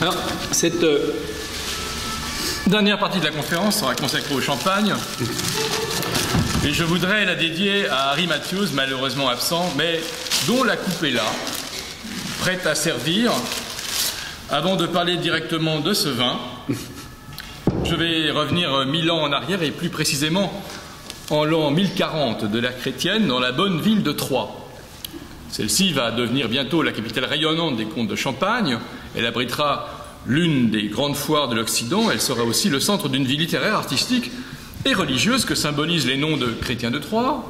Alors, cette dernière partie de la conférence sera consacrée au champagne. Et je voudrais la dédier à Harry Matthews, malheureusement absent, mais dont la coupe est là, prête à servir. Avant de parler directement de ce vin, je vais revenir 1000 ans en arrière, et plus précisément en l'an 1040 de l'ère chrétienne, dans la bonne ville de Troyes. Celle-ci va devenir bientôt la capitale rayonnante des comtes de Champagne. Elle abritera l'une des grandes foires de l'Occident. Elle sera aussi le centre d'une vie littéraire, artistique et religieuse que symbolisent les noms de Chrétien de Troyes,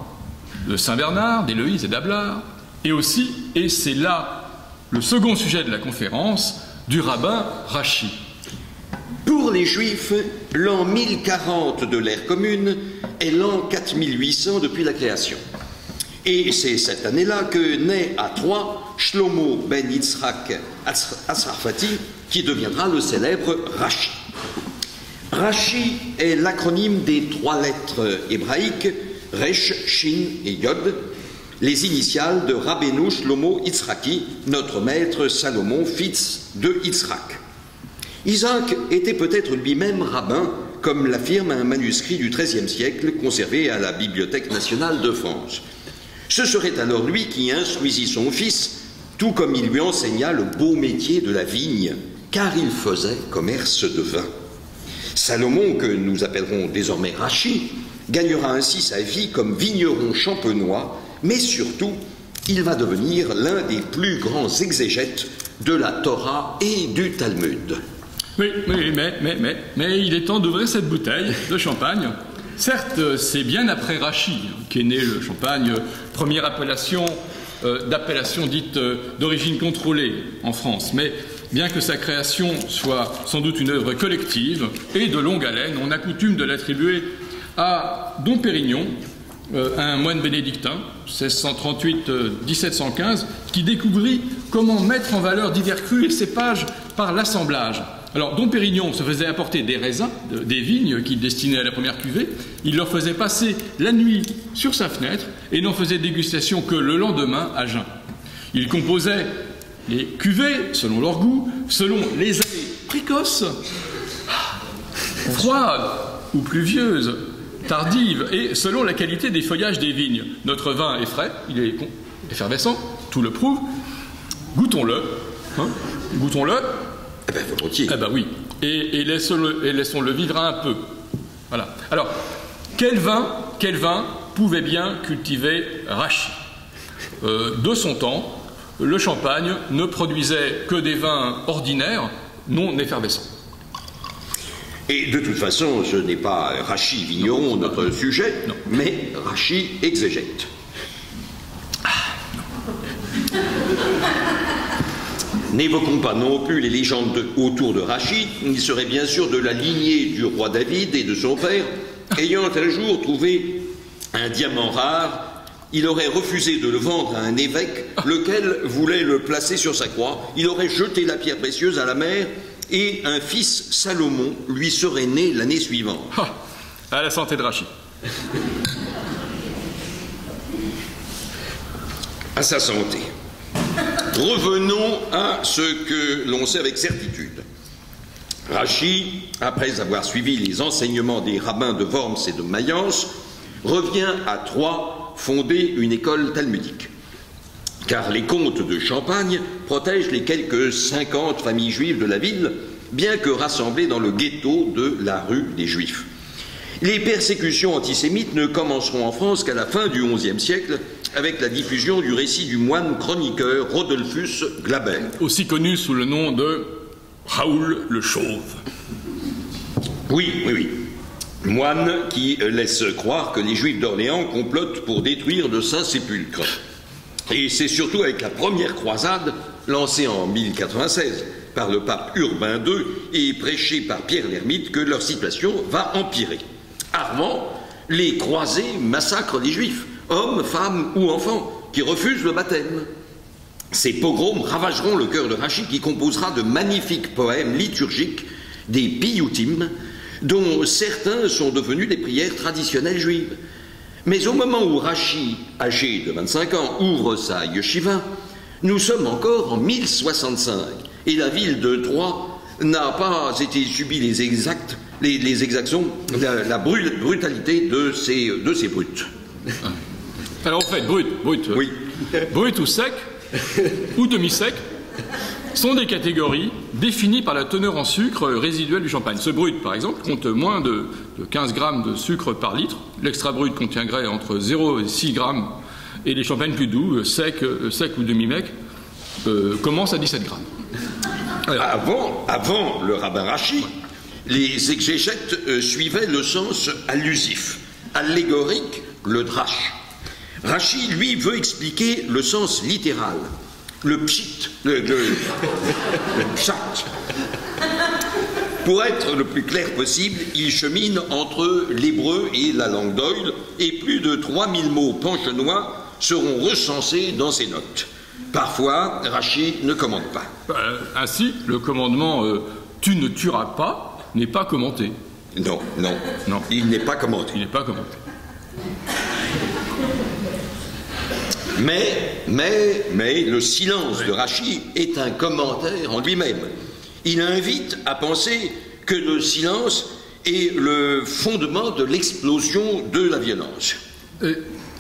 de Saint-Bernard, d'Héloïse et d'Abelard, et aussi, et c'est là le second sujet de la conférence, du rabbin Rachi. Pour les Juifs, l'an 1040 de l'ère commune est l'an 4800 depuis la création. Et c'est cette année-là que naît à Troyes Shlomo ben Yitzhak Asrafati, qui deviendra le célèbre Rachi. Rachi est l'acronyme des 3 lettres hébraïques Resh, Shin et Yod, les initiales de Rabbeinu Shlomo Yitzhaki, notre maître Salomon, fils de Yitzhak. Isaac était peut-être lui-même rabbin, comme l'affirme un manuscrit du XIIIe siècle conservé à la Bibliothèque nationale de France. Ce serait alors lui qui instruisit son fils, tout comme il lui enseigna le beau métier de la vigne, car il faisait commerce de vin. Salomon, que nous appellerons désormais Rachi, gagnera ainsi sa vie comme vigneron champenois, mais surtout, il va devenir l'un des plus grands exégètes de la Torah et du Talmud. Oui, mais il est temps d'ouvrir cette bouteille de champagne. Certes, c'est bien après Rachi qu'est né le champagne, première appellation dite d'origine contrôlée en France. Mais bien que sa création soit sans doute une œuvre collective et de longue haleine, on a coutume de l'attribuer à Dom Pérignon, un moine bénédictin, 1638-1715, qui découvrit comment mettre en valeur divers crus et cépages par l'assemblage. Alors, Dom Pérignon se faisait apporter des raisins, des vignes qu'il destinait à la première cuvée. Il leur faisait passer la nuit sur sa fenêtre et n'en faisait dégustation que le lendemain à jeun. Il composait les cuvées selon leur goût, selon les années précoces, froides ou pluvieuses, tardives, et selon la qualité des feuillages des vignes. Notre vin est frais, il est effervescent, tout le prouve. Goûtons-le. Hein, goûtons-le. Eh bien, volontiers. Eh bien, oui. Et laissons-le vivre un peu. Voilà. Alors, quel vin pouvait bien cultiver Rachi? De son temps, le champagne ne produisait que des vins ordinaires, non effervescents. Et de toute façon, ce n'est pas Rachi vigneron notre sujet, non, mais Rachi exégète. N'évoquons pas non plus les légendes autour de Rachi. Il serait bien sûr de la lignée du roi David et de son père. Ayant un jour trouvé un diamant rare, il aurait refusé de le vendre à un évêque, lequel voulait le placer sur sa croix. Il aurait jeté la pierre précieuse à la mer, et un fils, Salomon, lui serait né l'année suivante. À la santé de Rachi. À sa santé. Revenons à ce que l'on sait avec certitude. Rachi, après avoir suivi les enseignements des rabbins de Worms et de Mayence, revient à Troyes fonder une école talmudique. Car les comtes de Champagne protègent les quelques 50 familles juives de la ville, bien que rassemblées dans le ghetto de la rue des Juifs. Les persécutions antisémites ne commenceront en France qu'à la fin du XIe siècle, avec la diffusion du récit du moine chroniqueur Rodolphus Glaber. Aussi connu sous le nom de Raoul le Chauve. Oui. Moine qui laisse croire que les Juifs d'Orléans complotent pour détruire le Saint-Sépulcre. Et c'est surtout avec la première croisade, lancée en 1096 par le pape Urbain II et prêchée par Pierre l'Ermite, que leur situation va empirer. Armand, les croisés massacrent les Juifs, hommes, femmes ou enfants, qui refusent le baptême. Ces pogroms ravageront le cœur de Rachi, qui composera de magnifiques poèmes liturgiques, des piyutim, dont certains sont devenus des prières traditionnelles juives. Mais au moment où Rachi, âgé de 25 ans, ouvre sa yeshiva, nous sommes encore en 1065, et la ville de Troyes n'a pas été subi les exactions, la brutalité de ces brutes. Alors en fait, brut, Oui. Brut ou sec, ou demi-sec, sont des catégories définies par la teneur en sucre résiduelle du champagne. Ce brut, par exemple, compte moins de 15 grammes de sucre par litre. L'extra brut contiendrait entre 0 et 6 grammes. Et les champagnes plus doux, sec ou demi-mec, commencent à 17 grammes. Alors, avant le rabbin Rachi, les exégètes suivaient le sens allusif, allégorique, le drache. Rachi, lui, veut expliquer le sens littéral, le pshit, le pshat. Pour être le plus clair possible, il chemine entre l'hébreu et la langue d'Oïl, et plus de 3000 mots panchenois seront recensés dans ses notes. Parfois, Rachi ne commande pas. Ainsi, le commandement « tu ne tueras pas » n'est pas commenté. Non, il n'est pas commenté. Mais le silence de Rachi est un commentaire en lui-même. Il invite à penser que le silence est le fondement de l'explosion de la violence.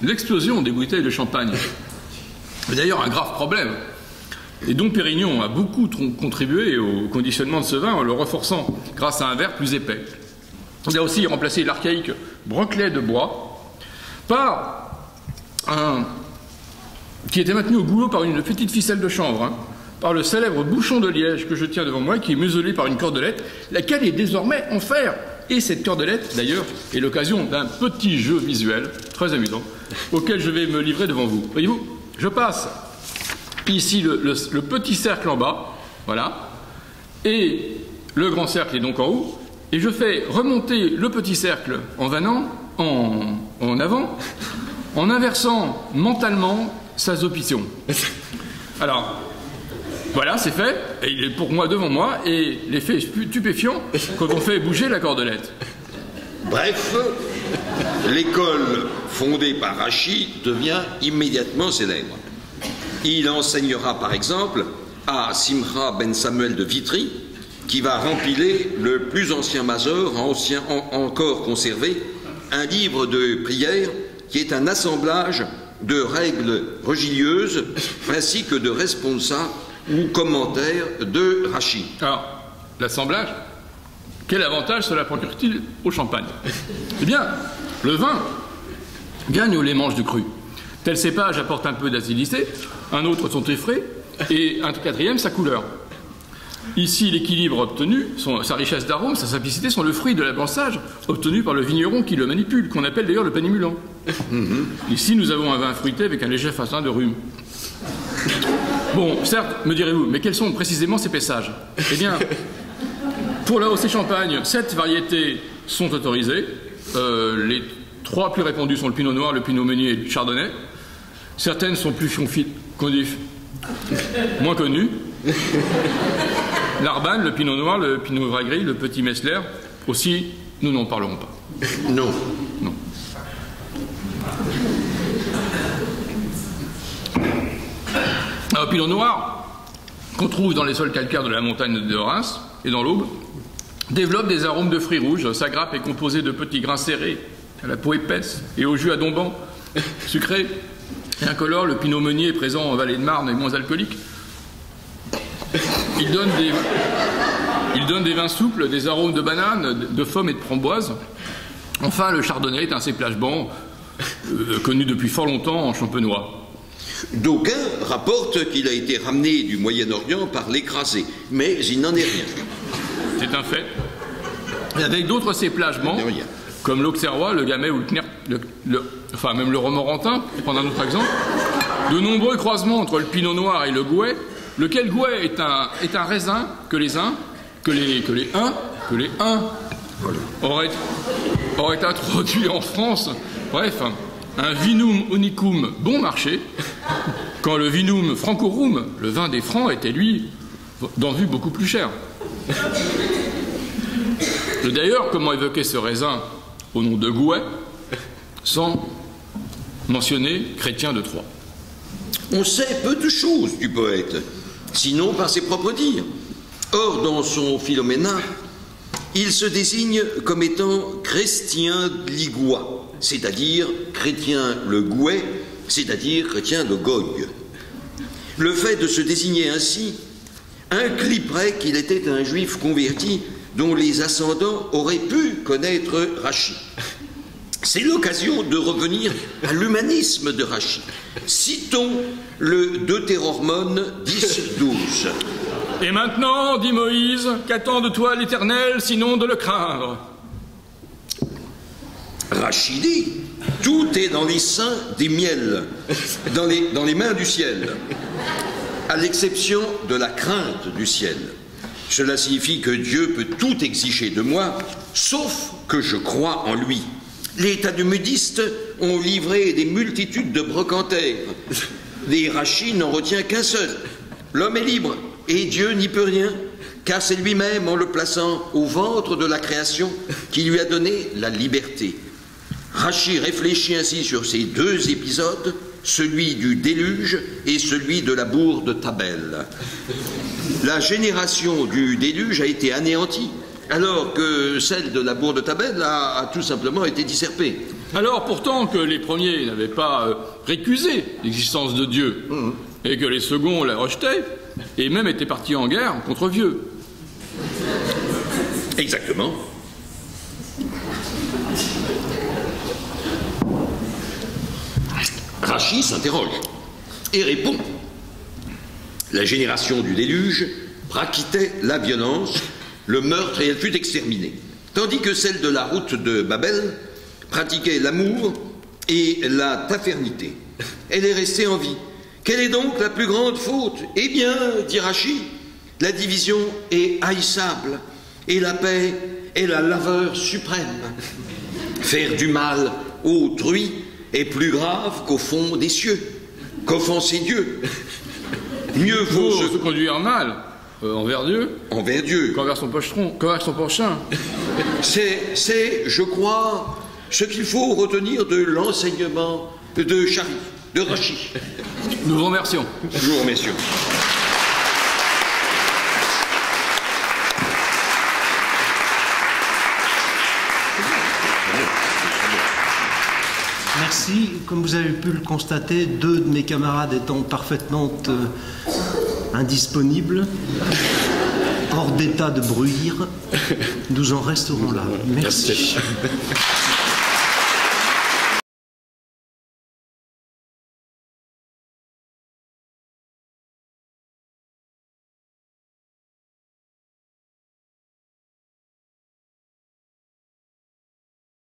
L'explosion des bouteilles de champagne est d'ailleurs un grave problème. Et Dom Pérignon a beaucoup contribué au conditionnement de ce vin en le renforçant grâce à un verre plus épais. Il a aussi remplacé l'archaïque broquelet de bois par un qui était maintenu au goulot par une petite ficelle de chanvre, par le célèbre bouchon de liège que je tiens devant moi, qui est muselé par une cordelette, laquelle est désormais en fer. Et cette cordelette, d'ailleurs, est l'occasion d'un petit jeu visuel, très amusant, auquel je vais me livrer devant vous. Voyez-vous, je passe ici le petit cercle en bas, voilà, et le grand cercle est donc en haut, et je fais remonter le petit cercle en vanant, en avant, en inversant mentalement sa zopition. Alors, voilà, c'est fait, et il est pour moi devant moi, et l'effet est stupéfiant quand on fait bouger la cordelette. Bref, l'école fondée par Rachi devient immédiatement célèbre. Il enseignera par exemple à Simcha ben Samuel de Vitry, qui va rempiler le plus ancien mazor encore conservé, un livre de prière qui est un assemblage de règles religieuses ainsi que de responsa ou commentaires de Rachi. Alors, l'assemblage, quel avantage cela procure-t-il au champagne? Eh bien, le vin gagne au lait mange du cru. Tel cépage apporte un peu d'acidité, un autre son thé frais, et un quatrième sa couleur. Ici, l'équilibre obtenu, sa richesse d'arôme, sa simplicité sont le fruit de l'advançage obtenu par le vigneron qui le manipule, qu'on appelle d'ailleurs le panimulant. Ici, nous avons un vin fruité avec un léger façon de rhume. Bon, certes, me direz-vous, mais quels sont précisément ces pessages? Eh bien, pour l'AOC Champagne, 7 variétés sont autorisées. Les 3 plus répandues sont le pinot noir, le pinot meunier et le chardonnay. Certaines sont plus moins connues. L'Arbane, le pinot noir, le pinot vin gris, le petit Messler, aussi, nous n'en parlerons pas. Non. Alors, pinot noir, qu'on trouve dans les sols calcaires de la montagne de Reims et dans l'Aube, développe des arômes de fruits rouges. Sa grappe est composée de petits grains serrés, à la peau épaisse et au jus adombant, sucré et incolore. Le pinot meunier est présent en vallée de Marne et moins alcoolique. Il donne des vins souples, des arômes de banane, de pomme et de framboise. Enfin, le chardonnay est un cépage banc, connu depuis fort longtemps en champenois. D'aucuns rapportent qu'il a été ramené du Moyen-Orient par l'écrasé, mais il n'en est rien. C'est un fait. Et avec d'autres cépages bancs, comme l'auxerrois, le gamay ou le knert, enfin même le romorantin, pour prendre un autre exemple, de nombreux croisements entre le pinot noir et le gouais, lequel gouais est un raisin que les uns auraient introduit en France. Bref, un vinum unicum bon marché, quand le vinum francorum, le vin des Francs, était lui d'en vue beaucoup plus cher. D'ailleurs, comment évoquer ce raisin au nom de gouais sans mentionner Chrétien de Troyes? On sait peu de choses du poète, sinon par ses propres dires. Or, dans son Philoména, il se désigne comme étant chrétien ligois, c'est-à-dire chrétien le Gouet, c'est-à-dire chrétien le Goy. Le fait de se désigner ainsi impliquerait qu'il était un juif converti dont les ascendants auraient pu connaître Rachi. C'est l'occasion de revenir à l'humanisme de Rachi. Citons le Deutérormone 10-12. Et maintenant, dit Moïse, qu'attend de toi l'Éternel, sinon de le craindre? Rachi dit, tout est dans les seins des miels, dans les mains du ciel, à l'exception de la crainte du ciel. Cela signifie que Dieu peut tout exiger de moi, sauf que je crois en lui. Les talmudistes ont livré des multitudes de brocantaires. Les Rachi n'en retient qu'un seul. L'homme est libre, et Dieu n'y peut rien, car c'est lui-même, en le plaçant au ventre de la création, qui lui a donné la liberté. Rachi réfléchit ainsi sur ces deux épisodes, celui du déluge et celui de la bourre de Tabel. La génération du déluge a été anéantie, alors que celle de la bourre de Tabel a tout simplement été disserpée. Alors pourtant que les premiers n'avaient pas récusé l'existence de Dieu, et que les seconds la rejetaient, et même étaient partis en guerre contre Dieu. Exactement. Rachi s'interroge et répond. La génération du déluge pratiquait la violence, le meurtre, et elle fut exterminée. Tandis que celle de la route de Babel pratiquait l'amour et la tafernité. Elle est restée en vie. Quelle est donc la plus grande faute? Eh bien, dit Rachi, la division est haïssable et la paix est la laveur suprême. Faire du mal autrui est plus grave qu'au fond des cieux, qu'offenser Dieu. Mieux vaut se conduire mal envers Dieu, qu'envers son prochain. C'est, je crois, ce qu'il faut retenir de l'enseignement de Rachi. Nous vous remercions. Nous vous remercions. Merci. Comme vous avez pu le constater, deux de mes camarades étant parfaitement indisponibles, hors d'état de bruire, nous en resterons là. Merci.